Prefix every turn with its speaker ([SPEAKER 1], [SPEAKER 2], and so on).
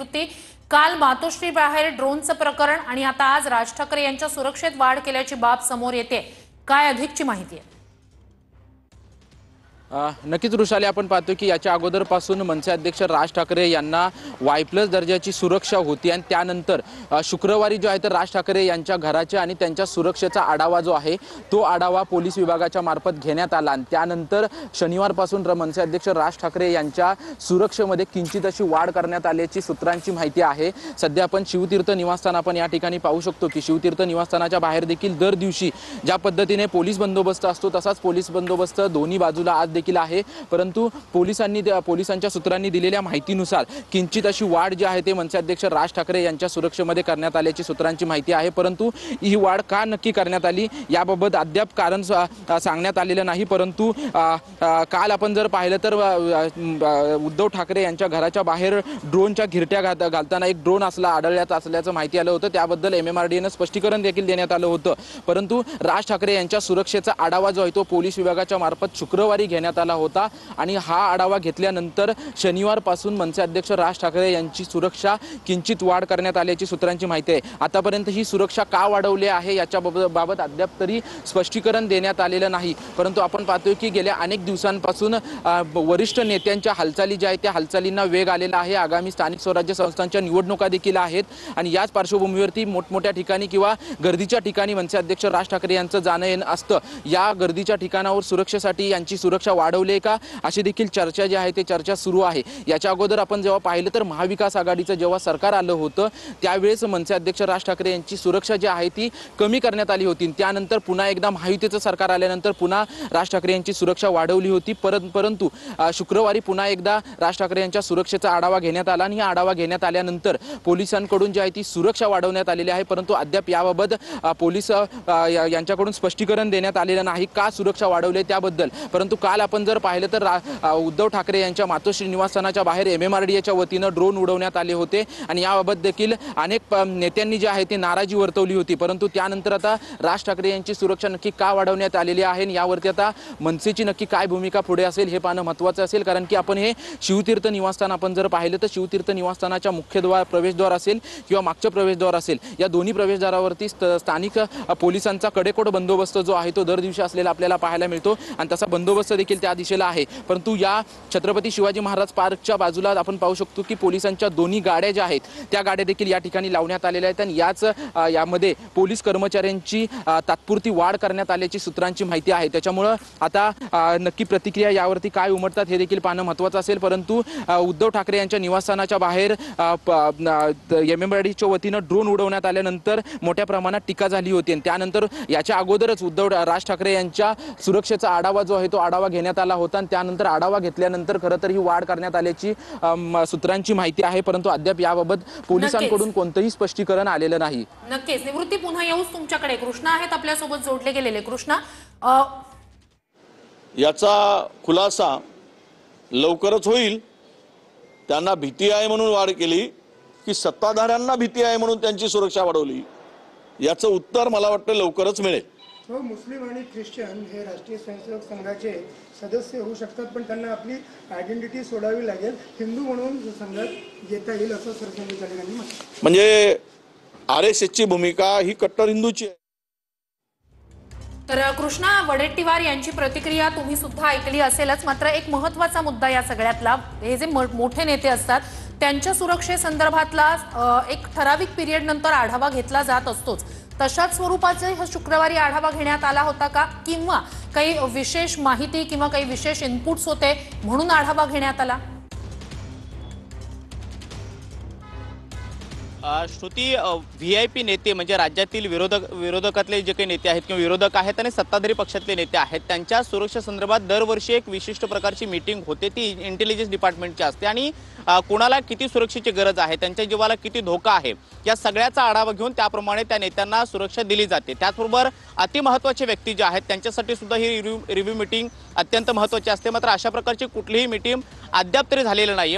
[SPEAKER 1] निवृत्ती, काल मातोश्री बाहेर ड्रोनचं प्रकरण आणि आता आज राज ठाकरे यांच्या सुरक्षेत वाढ केल्याची बाब समोर येते। काय अधिकची माहिती आहे?
[SPEAKER 2] नक्कीच वृषाली, आपण पाहतो की याच्या अगोदरपासून मनसे अध्यक्ष राज ठाकरे यांना Y+ दर्जाची सुरक्षा होती आणि त्यानंतर शुक्रवारी जो आहे तर राज ठाकरे यांच्या घराच्या आणि त्यांच्या सुरक्षेचा आढावा जो आहे तो आढावा पोलीस विभागाच्या मार्फत घेण्यात आला आणि त्यानंतर शनिवारपासून मनसे अध्यक्ष राज ठाकरे यांच्या सुरक्षेमध्ये किंचित अशी वाढ करण्यात आल्याची सूत्रांची माहिती आहे। सध्या आपण शिवतीर्थ निवासस्थान आपण या ठिकाणी पाहू शकतो की शिवतीर्थ निवासस्थानाच्या बाहेर देखील दर दिवशी ज्या पद्धतीने पोलीस बंदोबस्त असतो तसाच पोलीस बंदोबस्त दोन्ही बाजूला आज देखील आहे, परंतु पोलिसांच्या सूत्रांनी दिलेल्या माहितीनुसार किंचित अशी वाढ जी आहे ते मनसे अध्यक्ष राज ठाकरे यांच्या सुरक्षेमध्ये करण्यात आल्याची सूत्रांची माहिती आहे। परंतु ही वाढ का नक्की करण्यात आली याबाबत अद्याप कारण सांगण्यात आलेलं नाही। परंतु काल आपण जर पाहिलं तर उद्धव ठाकरे यांच्या घराच्या बाहेर ड्रोनच्या घिरट्या घालताना एक ड्रोन आढळल्यात असल्याचं माहिती आलं होतं। त्याबद्दल MMRDAनं स्पष्टीकरण देखील देण्यात आलं होतं, परंतु राज ठाकरे यांच्या सुरक्षेचा आढावा जो आहे तो पोलीस विभागाच्या मार्फत शुक्रवारी घेण्यात आला होता आणि हा आढावा घेतल्यानंतर शनिवारपासून मनसे अध्यक्ष राज ठाकरे यांची सुरक्षा किंचित वाढ करण्यात आल्याची सूत्रांची माहिती आहे। आतापर्यंत ही सुरक्षा का वाढवली आहे याच्या बाबत अद्याप तरी स्पष्टीकरण देण्यात आलेलं नाही, परंतु आपण पाहतोय की गेल्या अनेक दिवसांपासून वरिष्ठ नेत्यांच्या हालचाली ज्या आहेत त्या हालचालींना वेग आलेला आहे। आगामी स्थानिक स्वराज्य संस्थांच्या निवडणुका देखील आहेत आणि याच पार्श्वभूमीवरती मोठमोठ्या ठिकाणी किंवा गर्दीच्या ठिकाणी मनसे अध्यक्ष राज ठाकरे यांचं जाणं येणं असतं। या गर्दीच्या ठिकाणावर सुरक्षेसाठी यांची सुरक्षा वाढवली का अशी देखील चर्चा जी आहे ते चर्चा सुरू आहे। याच्या अगोदर आपण जेव्हा पाहिलं तर महाविकास आघाडीचं जेव्हा सरकार आलं होतं त्यावेळेस मनसे अध्यक्ष राज ठाकरे यांची सुरक्षा जी आहे ती कमी करण्यात आली होती। त्यानंतर पुन्हा एकदा महायुतीचं सरकार आल्यानंतर पुन्हा राज ठाकरे यांची सुरक्षा वाढवली होती, परंतु शुक्रवारी पुन्हा एकदा राज ठाकरे यांच्या सुरक्षेचा आढावा घेण्यात आला आणि हा आढावा घेण्यात आल्यानंतर पोलिसांकडून जी आहे ती सुरक्षा वाढवण्यात आलेली आहे, परंतु अद्याप याबाबत पोलीस यांच्याकडून स्पष्टीकरण देण्यात आलेलं नाही का सुरक्षा वाढवली त्याबद्दल। परंतु काल आपण जर पाहिलं तर उद्धव ठाकरे यांच्या मातोश्री निवासस्थानाच्या बाहेर MMRDAच्या वतीनं ड्रोन उडवण्यात आले होते आणि याबाबत देखील अनेक नेत्यांनी जे आहे ते नाराजी वर्तवली होती, परंतु त्यानंतर आता राज ठाकरे यांची सुरक्षा नक्की का वाढवण्यात आलेली आहे आणि यावरती आता मनसेची नक्की काय भूमिका पुढे असेल हे पाहणं महत्त्वाचं असेल। कारण की आपण हे शिवतीर्थ निवासस्थान आपण जर पाहिलं तर शिवतीर्थ निवासस्थानाच्या मुख्य प्रवेशद्वार असेल किंवा मागचं प्रवेशद्वार असेल या दोन्ही प्रवेशद्वारावरती स्थानिक पोलिसांचा कडेकोट बंदोबस्त जो आहे तो दर दिवशी असलेला आपल्याला पाहायला मिळतो आणि तसा बंदोबस्त देखील त्या दिशेला आहे। परंतु या छत्रपती शिवाजी महाराज पार्कच्या बाजूला आपण पाहू शकतो की पोलिसांच्या दोन्ही गाड्या ज्या आहेत त्या गाड्या देखील या ठिकाणी लावण्यात आलेल्या आहेत आणि यामध्ये पोलीस कर्मचाऱ्यांची तात्पुरती वाढ करण्यात आल्याची सूत्रांची माहिती आहे। त्याच्यामुळे आता नक्की प्रतिक्रिया यावरती काय उमटतात हे देखील पाहणं महत्त्वाचं असेल। परंतु उद्धव ठाकरे यांच्या निवासस्थानाच्या बाहेर MMRDAच्या वतीनं ड्रोन उडवण्यात आल्यानंतर मोठ्या प्रमाणात टीका झाली होती आणि त्यानंतर याच्या अगोदरच राज ठाकरे यांच्या सुरक्षेचा आढावा जो आहे तो आढावा घेण्यात आला होता आणि त्यानंतर आढावा घेतल्यानंतर खरं तर ही वाढ करण्यात आल्याची सूत्रांची माहिती आहे, परंतु अद्याप याबाबत पोलिसांकडून कोणतंही स्पष्टीकरण आलेलं नाही।
[SPEAKER 1] नक्कीच निवृत्ती, पुन्हा येऊच तुमच्याकडे कृष्णा आहेत आपल्यासोबत जोडले गेलेले। कृष्णा,
[SPEAKER 3] याचा खुलासा लवकरच होईल। त्यांना भीती आहे म्हणून वाढ केली की सत्ताधाऱ्यांना भीती आहे म्हणून त्यांची सुरक्षा वाढवली याचं उत्तर मला वाटतं लवकरच मिळेल।
[SPEAKER 4] मुस्लिम आणि ख्रिश्चन हे राष्ट्रीय स्वयंसेवक संघाचे सदस्य होऊ शकतात, पण त्यांना आपली आयडेंटिटी सोडावी लागेल, हिंदू म्हणून संघात येता येईल असं सरसंघ चालकांनी म्हटलं।
[SPEAKER 3] म्हणजे RSSची भूमिका ही कट्टर हिंदूची आहे।
[SPEAKER 1] तर कृष्णा, वडेट्टीवार यांची प्रतिक्रिया तुम्ही सुद्धा ऐकली असेलच, मात्र एक महत्त्वाचा मुद्दा या सगळ्यातला, हे जे मोठे नेते असतात त्यांच्या सुरक्षेसंदर्भातला एक ठराविक पिरियड नंतर आढावा घेतला जात असतोच, तशाच स्वरूपाचे हा शुक्रवारी आढावा घेण्यात आला होता का, किंवा काही विशेष माहिती किंवा काही विशेष इनपुट्स होते म्हणून आढावा घेण्यात आला?
[SPEAKER 5] श्रुती, VIP नेते म्हणजे राज्यातील विरोधकातले जे काही नेते आहेत किंवा विरोधक आहेत आणि सत्ताधारी पक्षातले नेते आहेत त्यांच्या सुरक्षेसंदर्भात दरवर्षी एक विशिष्ट प्रकारची मीटिंग होते, ती इंटेलिजन्स डिपार्टमेंटची असते आणि कोणाला किती सुरक्षेची गरज आहे, त्यांच्या जीवाला किती धोका आहे या सगळ्याचा आढावा घेऊन त्याप्रमाणे त्या नेत्यांना सुरक्षा दिली जाते। त्याचबरोबर अतिमहत्त्वाचे व्यक्ती जे आहेत त्यांच्यासाठी सुद्धा ही रिव्ह्यू मीटिंग अत्यंत महत्त्वाची असते, मात्र अशा प्रकारची कुठलीही मीटिंग अद्याप तरी झालेली नाही।